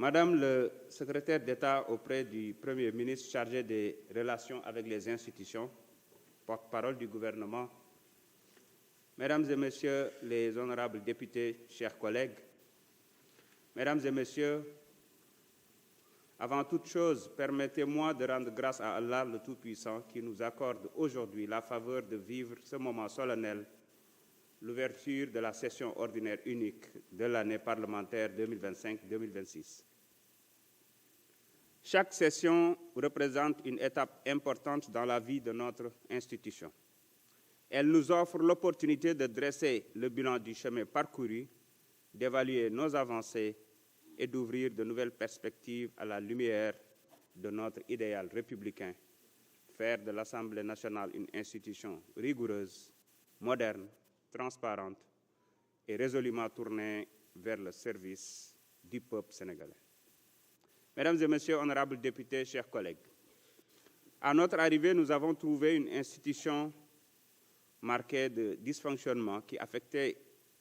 Madame le secrétaire d'État auprès du Premier ministre chargé des relations avec les institutions, porte-parole du gouvernement, Mesdames et Messieurs les honorables députés, chers collègues, Mesdames et Messieurs, avant toute chose, permettez-moi de rendre grâce à Allah le Tout-Puissant qui nous accorde aujourd'hui la faveur de vivre ce moment solennel, l'ouverture de la session ordinaire unique de l'année parlementaire 2025-2026. Chaque session représente une étape importante dans la vie de notre institution. Elle nous offre l'opportunité de dresser le bilan du chemin parcouru, d'évaluer nos avancées et d'ouvrir de nouvelles perspectives à la lumière de notre idéal républicain, faire de l'Assemblée nationale une institution rigoureuse, moderne, transparente et résolument tournée vers le service du peuple sénégalais. Mesdames et Messieurs, honorables députés, chers collègues, à notre arrivée, nous avons trouvé une institution marquée de dysfonctionnements qui affectait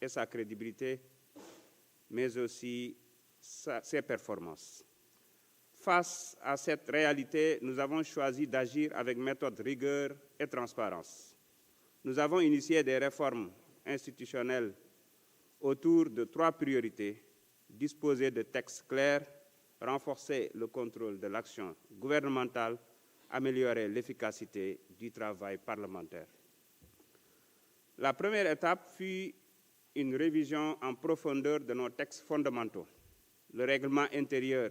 sa crédibilité, mais aussi ses performances. Face à cette réalité, nous avons choisi d'agir avec méthode, rigueur et transparence. Nous avons initié des réformes institutionnelles autour de 3 priorités: disposer de textes clairs, renforcer le contrôle de l'action gouvernementale, améliorer l'efficacité du travail parlementaire. La première étape fut une révision en profondeur de nos textes fondamentaux. Le règlement intérieur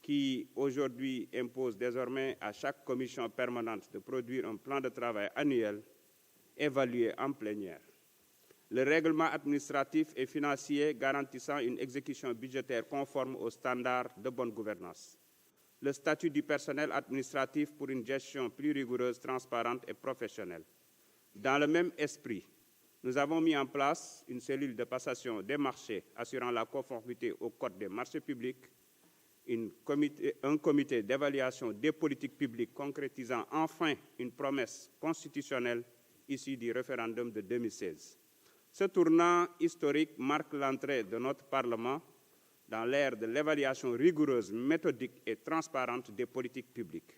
qui aujourd'hui impose désormais à chaque commission permanente de produire un plan de travail annuel évalué en plénière. Le règlement administratif et financier garantissant une exécution budgétaire conforme aux standards de bonne gouvernance. Le statut du personnel administratif pour une gestion plus rigoureuse, transparente et professionnelle. Dans le même esprit, nous avons mis en place une cellule de passation des marchés assurant la conformité au Code des marchés publics, un comité d'évaluation des politiques publiques concrétisant enfin une promesse constitutionnelle issue du référendum de 2016. Ce tournant historique marque l'entrée de notre Parlement dans l'ère de l'évaluation rigoureuse, méthodique et transparente des politiques publiques.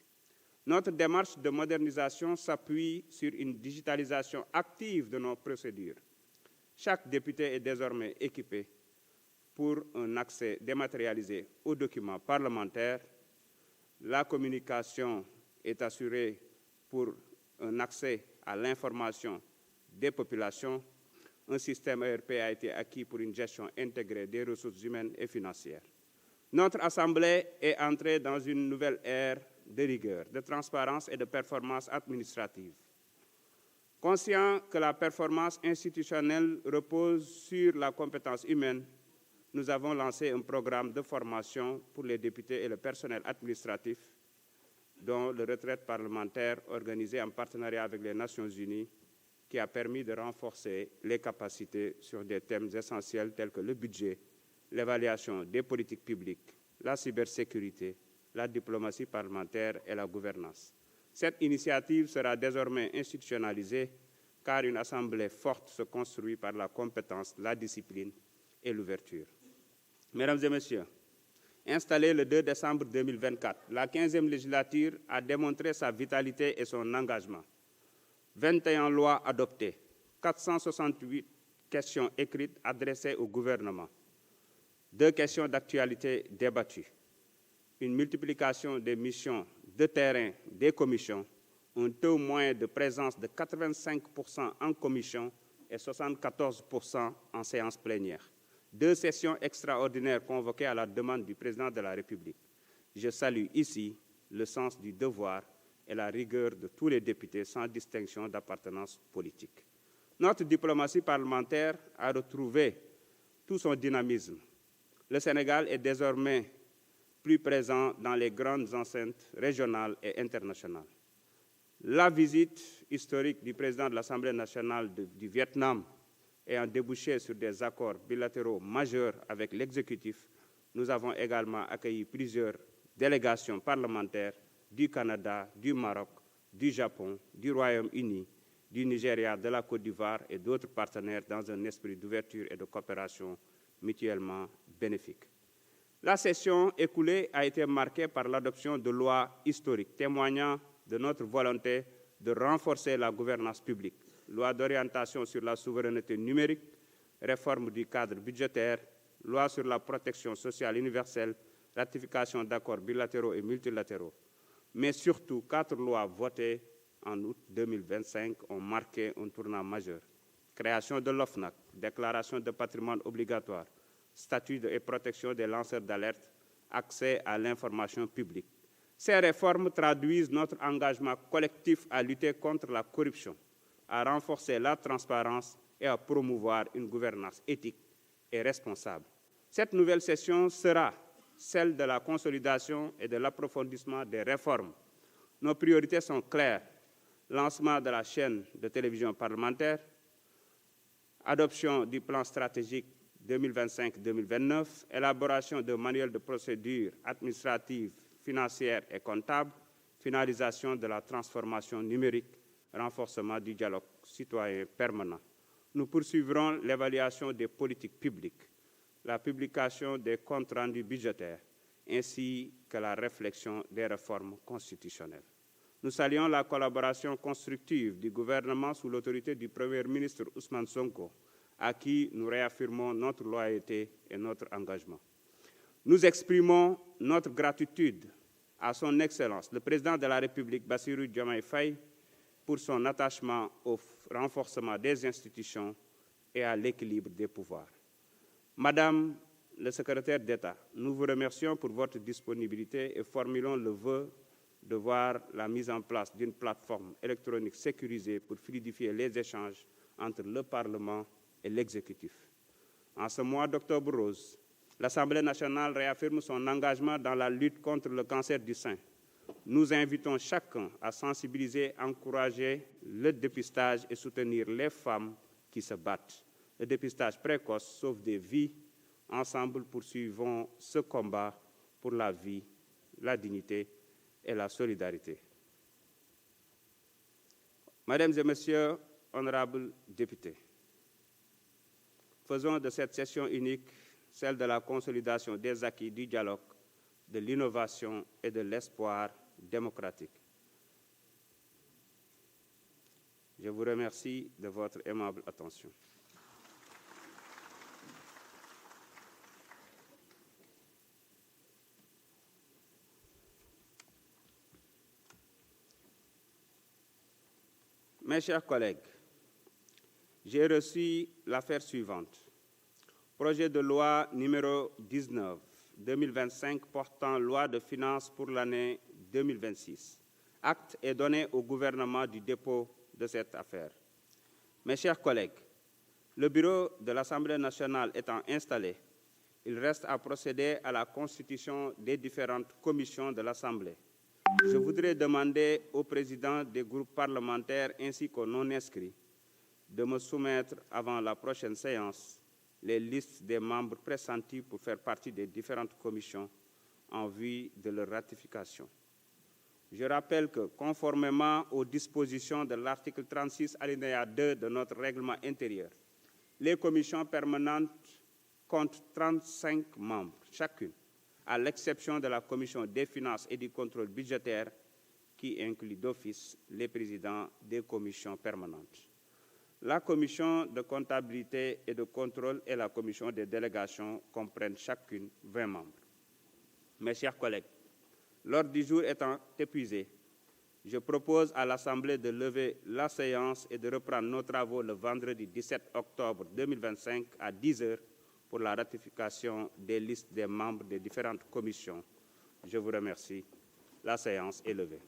Notre démarche de modernisation s'appuie sur une digitalisation active de nos procédures. Chaque député est désormais équipé pour un accès dématérialisé aux documents parlementaires. La communication est assurée pour un accès à l'information des populations. Un système ERP a été acquis pour une gestion intégrée des ressources humaines et financières. Notre Assemblée est entrée dans une nouvelle ère de rigueur, de transparence et de performance administrative. Conscient que la performance institutionnelle repose sur la compétence humaine, nous avons lancé un programme de formation pour les députés et le personnel administratif, dont le retraite parlementaire organisé en partenariat avec les Nations Unies, qui a permis de renforcer les capacités sur des thèmes essentiels tels que le budget, l'évaluation des politiques publiques, la cybersécurité, la diplomatie parlementaire et la gouvernance. Cette initiative sera désormais institutionnalisée car une assemblée forte se construit par la compétence, la discipline et l'ouverture. Mesdames et Messieurs, installée le 2 décembre 2024, la 15e législature a démontré sa vitalité et son engagement. 21 lois adoptées, 468 questions écrites adressées au gouvernement, 2 questions d'actualité débattues, une multiplication des missions de terrain des commissions, un taux moyen de présence de 85% en commission et 74% en séance plénière. 2 sessions extraordinaires convoquées à la demande du président de la République. Je salue ici le sens du devoir et la rigueur de tous les députés sans distinction d'appartenance politique. Notre diplomatie parlementaire a retrouvé tout son dynamisme. Le Sénégal est désormais plus présent dans les grandes enceintes régionales et internationales. La visite historique du président de l'Assemblée nationale du Vietnam ayant débouché sur des accords bilatéraux majeurs avec l'exécutif, nous avons également accueilli plusieurs délégations parlementaires du Canada, du Maroc, du Japon, du Royaume-Uni, du Nigeria, de la Côte d'Ivoire et d'autres partenaires dans un esprit d'ouverture et de coopération mutuellement bénéfique. La session écoulée a été marquée par l'adoption de lois historiques témoignant de notre volonté de renforcer la gouvernance publique. Loi d'orientation sur la souveraineté numérique, réforme du cadre budgétaire, loi sur la protection sociale universelle, ratification d'accords bilatéraux et multilatéraux. Mais surtout, 4 lois votées en août 2025 ont marqué un tournant majeur. Création de l'OFNAC, déclaration de patrimoine obligatoire, statut et protection des lanceurs d'alerte, accès à l'information publique. Ces réformes traduisent notre engagement collectif à lutter contre la corruption, à renforcer la transparence et à promouvoir une gouvernance éthique et responsable. Cette nouvelle session sera celle de la consolidation et de l'approfondissement des réformes. Nos priorités sont claires: lancement de la chaîne de télévision parlementaire, adoption du plan stratégique 2025-2029, élaboration de manuels de procédure administrative, financière et comptable, finalisation de la transformation numérique, renforcement du dialogue citoyen permanent. Nous poursuivrons l'évaluation des politiques publiques, la publication des comptes rendus budgétaires, ainsi que la réflexion des réformes constitutionnelles. Nous saluons la collaboration constructive du gouvernement sous l'autorité du Premier ministre Ousmane Sonko, à qui nous réaffirmons notre loyauté et notre engagement. Nous exprimons notre gratitude à son Excellence, le Président de la République, Bassirou Diomaye Faye, pour son attachement au renforcement des institutions et à l'équilibre des pouvoirs. Madame le secrétaire d'État, nous vous remercions pour votre disponibilité et formulons le vœu de voir la mise en place d'une plateforme électronique sécurisée pour fluidifier les échanges entre le Parlement et l'exécutif. En ce mois d'octobre rose, l'Assemblée nationale réaffirme son engagement dans la lutte contre le cancer du sein. Nous invitons chacun à sensibiliser, encourager le dépistage et soutenir les femmes qui se battent. Le dépistage précoce sauve des vies. Ensemble, poursuivons ce combat pour la vie, la dignité et la solidarité. Mesdames et Messieurs, honorables députés, faisons de cette session unique celle de la consolidation des acquis du dialogue, de l'innovation et de l'espoir démocratique. Je vous remercie de votre aimable attention. Mes chers collègues, j'ai reçu l'affaire suivante. Projet de loi numéro 19/2025 portant loi de finances pour l'année 2026. Acte est donné au gouvernement du dépôt de cette affaire. Mes chers collègues, le bureau de l'Assemblée nationale étant installé, il reste à procéder à la constitution des différentes commissions de l'Assemblée. Je voudrais demander aux présidents des groupes parlementaires ainsi qu'aux non-inscrits de me soumettre avant la prochaine séance les listes des membres pressentis pour faire partie des différentes commissions en vue de leur ratification. Je rappelle que, conformément aux dispositions de l'article 36, alinéa 2 de notre règlement intérieur, les commissions permanentes comptent 35 membres chacune, à l'exception de la commission des finances et du contrôle budgétaire, qui inclut d'office les présidents des commissions permanentes. La commission de comptabilité et de contrôle et la commission des délégations comprennent chacune 20 membres. Mes chers collègues, l'ordre du jour étant épuisé, je propose à l'Assemblée de lever la séance et de reprendre nos travaux le vendredi 17 octobre 2025 à 10 h pour la ratification des listes des membres des différentes commissions. Je vous remercie. La séance est levée.